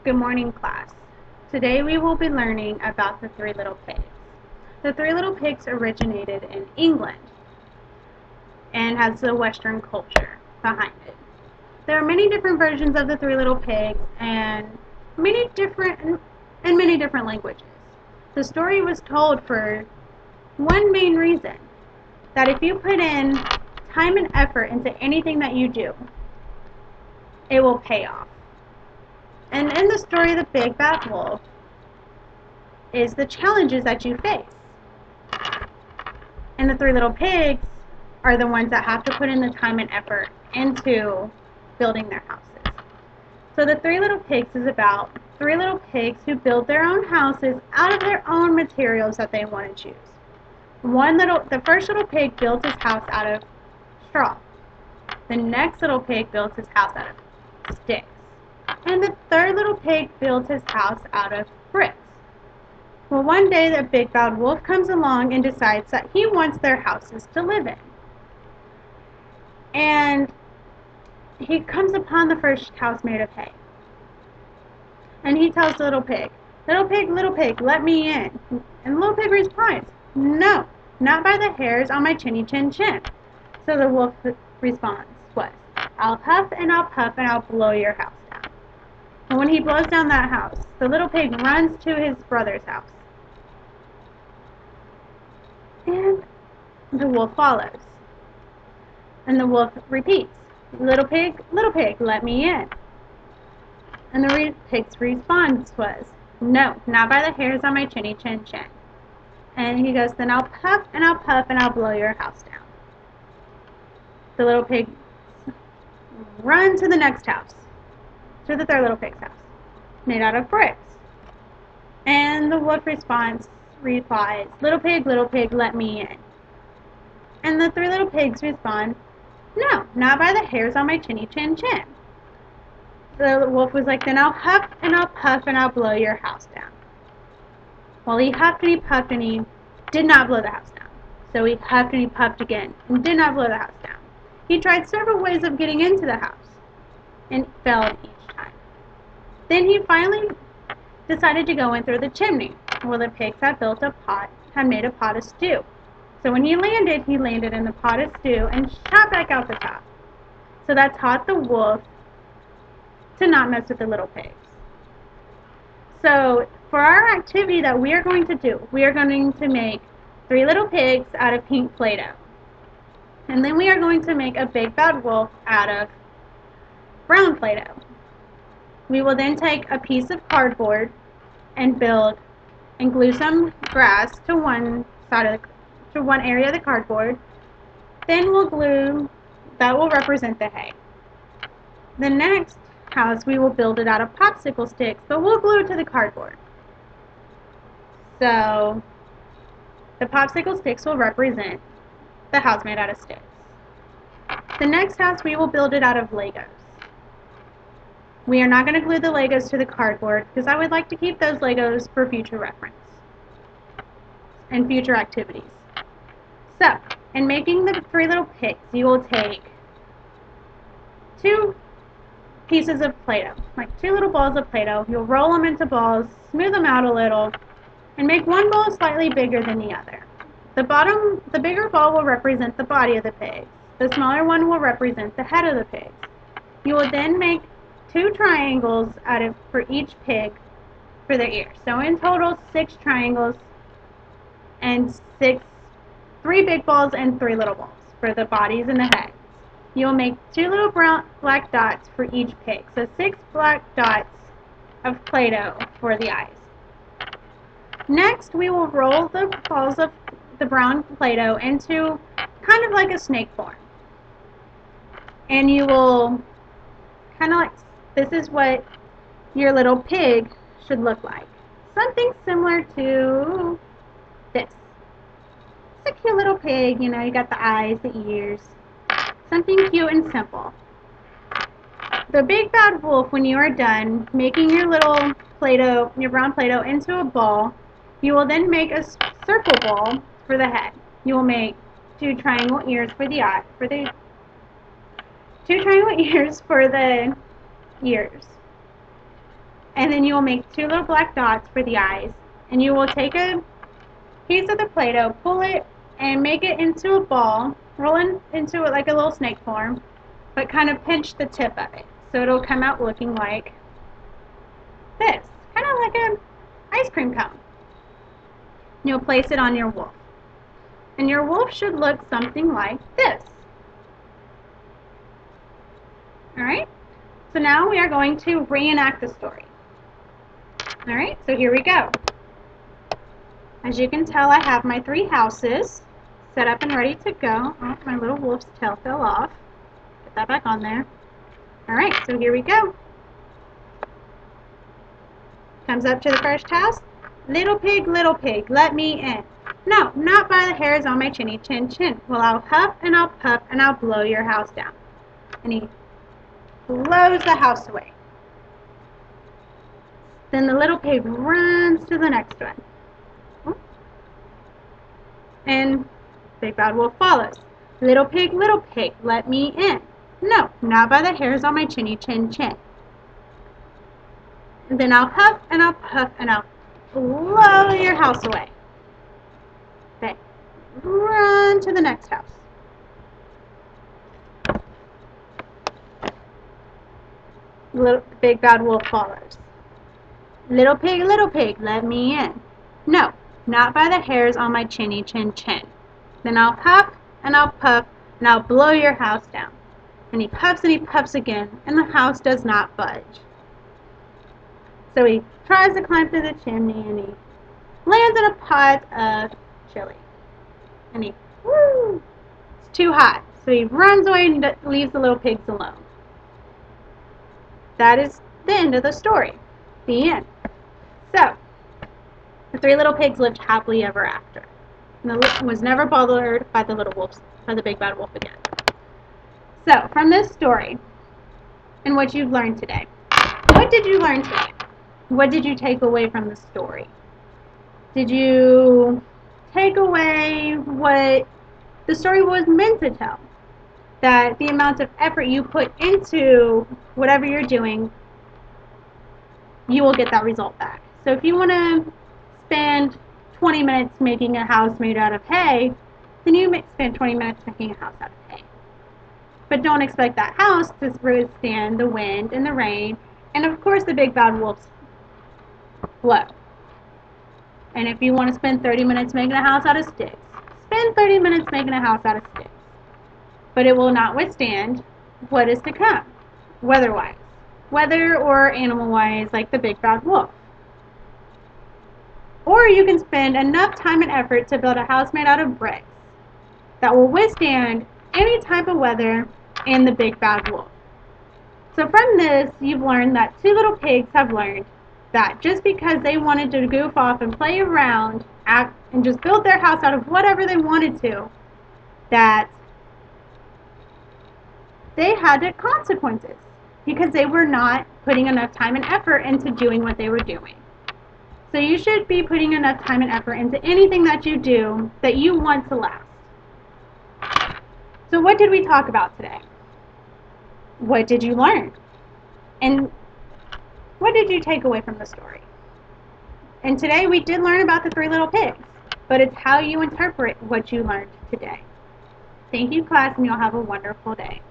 Good morning, class. Today we will be learning about the Three Little Pigs. The Three Little Pigs originated in England and has the Western culture behind it. There are many different versions of the Three Little Pigs and many different languages. The story was told for one main reason, that if you put in time and effort into anything that you do, it will pay off. And in the story, the Big Bad Wolf is the challenges that you face. And the Three Little Pigs are the ones that have to put in the time and effort into building their houses. So the Three Little Pigs is about three little pigs who build their own houses out of their own materials that they want to choose. The first little pig builds his house out of straw. The next little pig builds his house out of sticks. And the third little pig builds his house out of bricks. Well, one day the Big Bad Wolf comes along and decides that he wants their houses to live in. And he comes upon the first house made of hay. And he tells the little pig, little pig, let me in. And the little pig replies, no, not by the hairs on my chinny chin chin. So the wolf responds, what? I'll huff and I'll puff and I'll blow your house down. And when he blows down that house, the little pig runs to his brother's house. And the wolf follows. And the wolf repeats, little pig, let me in. And the pig's response was, no, not by the hairs on my chinny chin chin. And he goes, then I'll puff and I'll puff and I'll blow your house down. The little pig runs to the next house, to the third little pig's house, made out of bricks. And the wolf replies, little pig, let me in. And the three little pigs respond, no, not by the hairs on my chinny chin chin. The wolf was like, then I'll huff and I'll puff and I'll blow your house down. Well, he huffed and he puffed and he did not blow the house down. So he huffed and he puffed again and did not blow the house down. He tried several ways of getting into the house and failed each time. Then he finally decided to go in through the chimney, where the pigs had made a pot of stew. So when he landed in the pot of stew and shot back out the top. So that taught the wolf to not mess with the little pigs. So for our activity that we are going to do, we are going to make three little pigs out of pink Play-Doh. And then we are going to make a Big Bad Wolf out of brown Play-Doh. We will then take a piece of cardboard and glue some grass to one area of the cardboard. Then that will represent the hay. The next house, we will build it out of popsicle sticks, but we'll glue it to the cardboard. So the popsicle sticks will represent the house made out of sticks. The next house, we will build it out of Legos. We are not going to glue the Legos to the cardboard because I would like to keep those Legos for future reference and future activities. So, in making the three little pigs, you will take two pieces of Play-Doh, like two little balls of Play-Doh. You'll roll them into balls, smooth them out a little, and make one ball slightly bigger than the other. The bigger ball will represent the body of the pig. The smaller one will represent the head of the pig. You will then make two triangles for each pig for their ears. So in total, 6 triangles and 3 big balls and 3 little balls for the bodies and the heads. You'll make 2 little black dots for each pig. So 6 black dots of Play-Doh for the eyes. Next, we will roll the balls of the brown Play-Doh into kind of like a snake form. And you will this is what your little pig should look like. Something similar to this. It's a cute little pig, you got the eyes, the ears. Something cute and simple. The Big Bad Wolf, when you are done making your little Play-Doh, your brown Play-Doh into a ball, you will then make a circle ball for the head. You will make 2 triangle ears for the eye, 2 triangle ears for the ears. And then and you will make two little black dots for the eyes. And you will take a piece of the Play-Doh, pull it, and make it into a ball. Roll it into it like a little snake form, but kind of pinch the tip of it. So it'll come out looking like this. Kind of like an ice cream cone. You'll place it on your wolf. And your wolf should look something like this. Alright? So now we are going to reenact the story. Alright, so here we go. As you can tell, I have my 3 houses set up and ready to go. Oh, my little wolf's tail fell off. Get that back on there. Alright, so here we go. Comes up to the first house. Little pig, let me in. No, not by the hairs on my chinny chin chin. Well, I'll huff and I'll puff and I'll blow your house down. And he blows the house away. Then the little pig runs to the next one. And Big Bad Wolf follows. Little pig, let me in. No, not by the hairs on my chinny chin chin. And then I'll huff and I'll puff and I'll blow your house away. Okay, run to the next house. Little Big Bad Wolf follows. Little pig, let me in. No, not by the hairs on my chinny chin chin. Then I'll huff and I'll puff and I'll blow your house down. And he puffs again, and the house does not budge. So he tries to climb through the chimney, and he lands in a pot of chili. And it's too hot. So he runs away and leaves the little pigs alone. That is the end of the story. The end. So, the 3 little pigs lived happily ever after. And was never bothered by the Big Bad Wolf again. So, from this story, and what you've learned today, what did you learn today? What did you take away from the story? Did you take away what the story was meant to tell? That the amount of effort you put into whatever you're doing, you will get that result back. So if you want to spend 20 minutes making a house made out of hay, then you may spend 20 minutes making a house out of hay. But don't expect that house to withstand the wind and the rain, and of course the Big Bad Wolf's blow. And if you want to spend 30 minutes making a house out of sticks, spend 30 minutes making a house out of sticks. But it will not withstand what is to come, weather-wise. Weather or animal-wise, like the Big Bad Wolf. Or you can spend enough time and effort to build a house made out of bricks that will withstand any type of weather and the Big Bad Wolf. So from this, you've learned that 2 little pigs have learned that just because they wanted to goof off and play around and just build their house out of whatever they wanted to, that they had consequences because they were not putting enough time and effort into doing what they were doing. So you should be putting enough time and effort into anything that you do that you want to last. So what did we talk about today? What did you learn? And what did you take away from the story? And today we did learn about the 3 little pigs, but it's how you interpret what you learned today. Thank you, class, and you'll have a wonderful day.